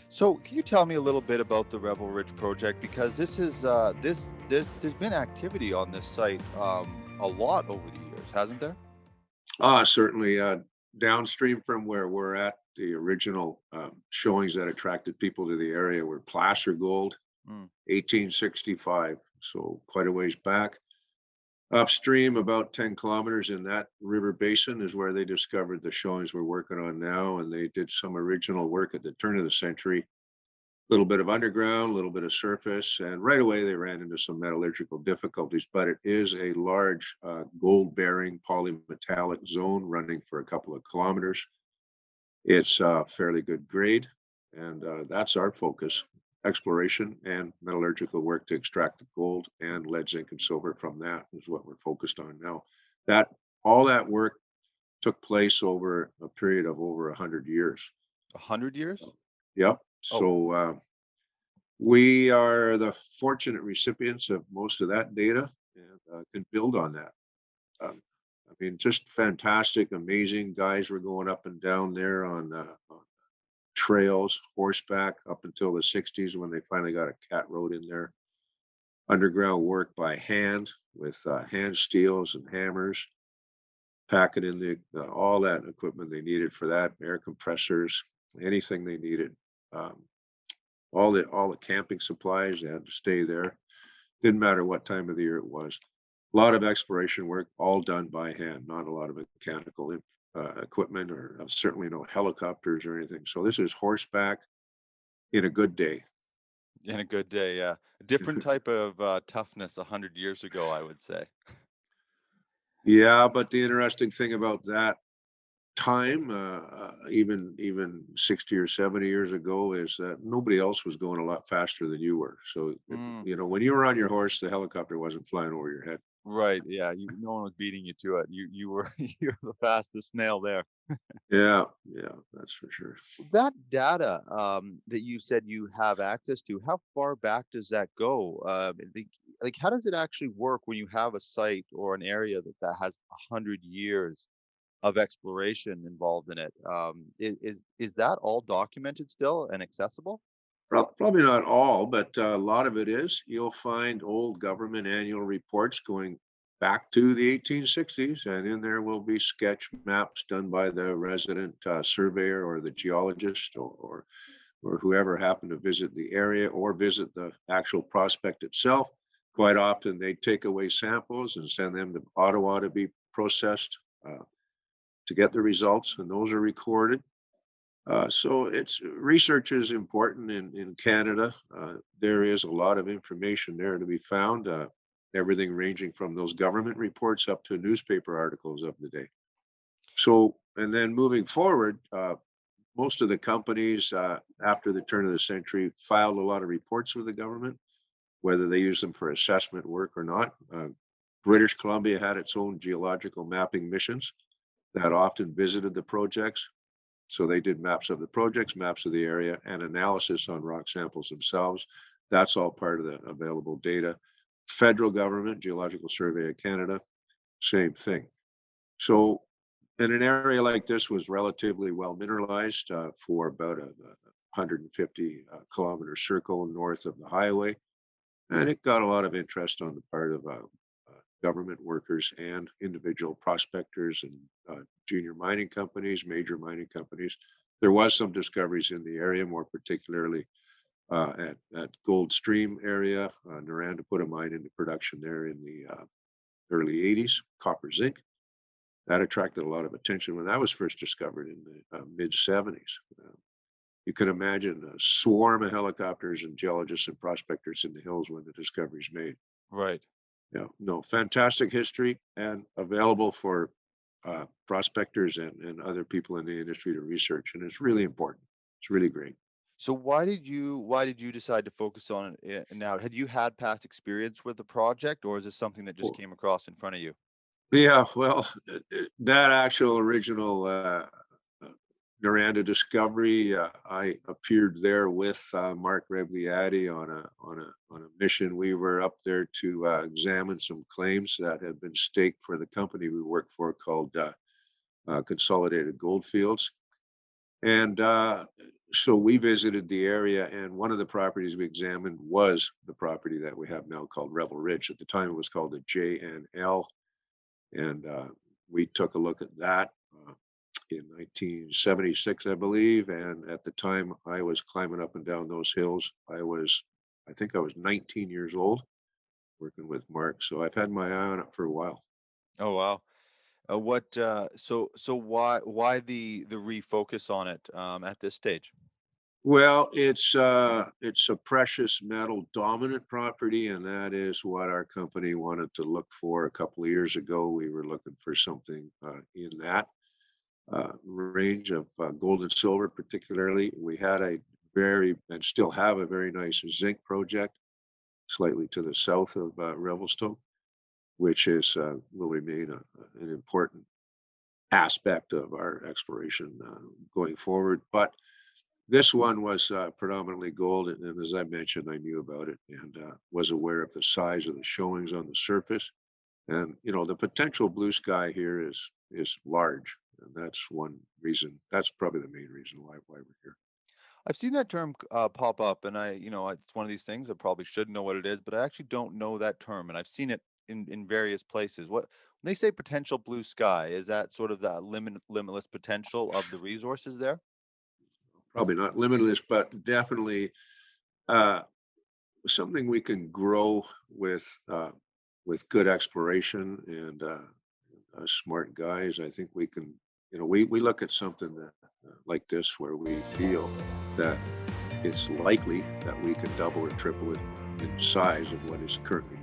So, can you tell me a little bit about the Revel Ridge project? Because this is there's been activity on this site a lot over the years, hasn't there? Certainly, downstream from where we're at, the original showings that attracted people to the area were placer gold, Mm. 1865, so quite a ways back. Upstream, about 10 kilometers in that river basin is where they discovered the showings we're working on now, and they did some original work at the turn of the century. Little bit of underground, a little bit of surface, and right away they ran into some metallurgical difficulties, but it is a large gold-bearing polymetallic zone running for a couple of kilometers. It's fairly good grade, and that's our focus: exploration and metallurgical work to extract the gold and lead, zinc, and silver from that is what we're focused on now. That all that work took place over a period of over 100 years. 100 years? Yep. Oh, So we are the fortunate recipients of most of that data and can build on that. I mean, just fantastic, amazing guys were going up and down there on trails, horseback up until the 60s when they finally got a cat road in there. Underground work by hand with hand steels and hammers, packing in all that equipment they needed for that, air compressors, anything they needed. Um, all the camping supplies, they had to stay there. Didn't matter what time of the year it was. A lot of exploration work, all done by hand, not a lot of mechanical equipment or certainly no helicopters or anything. So this is horseback in a good day. in a good day, yeah. A different type of toughness 100 years ago, I would say. Yeah, but the interesting thing about that time, even 60 or 70 years ago, is that nobody else was going a lot faster than you were. So, Mm, when you were on your horse, the helicopter wasn't flying over your head. right, yeah. No one was beating you to it. You were you were the fastest snail there. Yeah, yeah, that's for sure. That data, that you said you have access to, how far back does that go? How does it actually work when you have a site or an area that has 100 years of exploration involved in it? Is that all documented still and accessible? Probably not all, but a lot of it is. You'll find old government annual reports going back to the 1860s, and in there will be sketch maps done by the resident surveyor or the geologist or whoever happened to visit the area or visit the actual prospect itself. Quite often, they take away samples and send them to Ottawa to be processed to get the results, and those are recorded. So it's research is important in Canada. There is a lot of information there to be found. Everything ranging from those government reports up to newspaper articles of the day. So, and then moving forward, most of the companies after the turn of the century filed a lot of reports with the government, whether they use them for assessment work or not. British Columbia had its own geological mapping missions that often visited the projects, so they did maps of the projects, maps of the area, and analysis on rock samples themselves. That's all part of the available data. Federal government, Geological Survey of Canada, same thing. So, in an area like this was relatively well mineralized for about a 150 kilometer circle north of the highway, and it got a lot of interest on the part of government workers and individual prospectors and junior mining companies, major mining companies. There was some discoveries in the area, more particularly at Gold Stream area. Noranda put a mine into production there in the early 80s, copper zinc. That attracted a lot of attention when that was first discovered in the mid 70s. You can imagine a swarm of helicopters and geologists and prospectors in the hills when the discovery's made. Right. Yeah, no, fantastic history and available for prospectors and other people in the industry to research, and it's really important. It's really great. So why did you decide to focus on it now? Had you had past experience with the project, or is this something that just Well, came across in front of you? yeah, well, that actual original Noranda discovery, I appeared there with Mark Rebliati on a mission. We were up there to examine some claims that had been staked for the company we work for called Consolidated Goldfields. And So we visited the area, and one of the properties we examined was the property that we have now called Revel Ridge. At the time, it was called the JNL, and we took a look at that in 1976, I believe. And at the time, I was climbing up and down those hills. I think I was 19 years old, working with Mark. So I've had my eye on it for a while. Oh wow. What so why the refocus on it at this stage? Well, it's a precious metal dominant property, and that is what our company wanted to look for a couple of years ago. We were looking for something in that range of gold and silver, particularly. We had a very, and still have a very nice zinc project slightly to the south of Revelstoke, which is will remain an important aspect of our exploration going forward. But this one was predominantly gold, and as I mentioned, I knew about it and was aware of the size of the showings on the surface. And you know, the potential blue sky here is large, and that's one reason. That's probably the main reason why we're here. I've seen that term pop up, and it's one of these things I probably should know what it is, but I actually don't know that term, and I've seen it in various places. When they say potential blue sky, is that sort of the limitless potential of the resources there? Probably not limitless, but definitely uh, something we can grow with good exploration and smart guys. I think we can. You know, we look at something that like this where we feel that it's likely that we can double or triple it in size of what is currently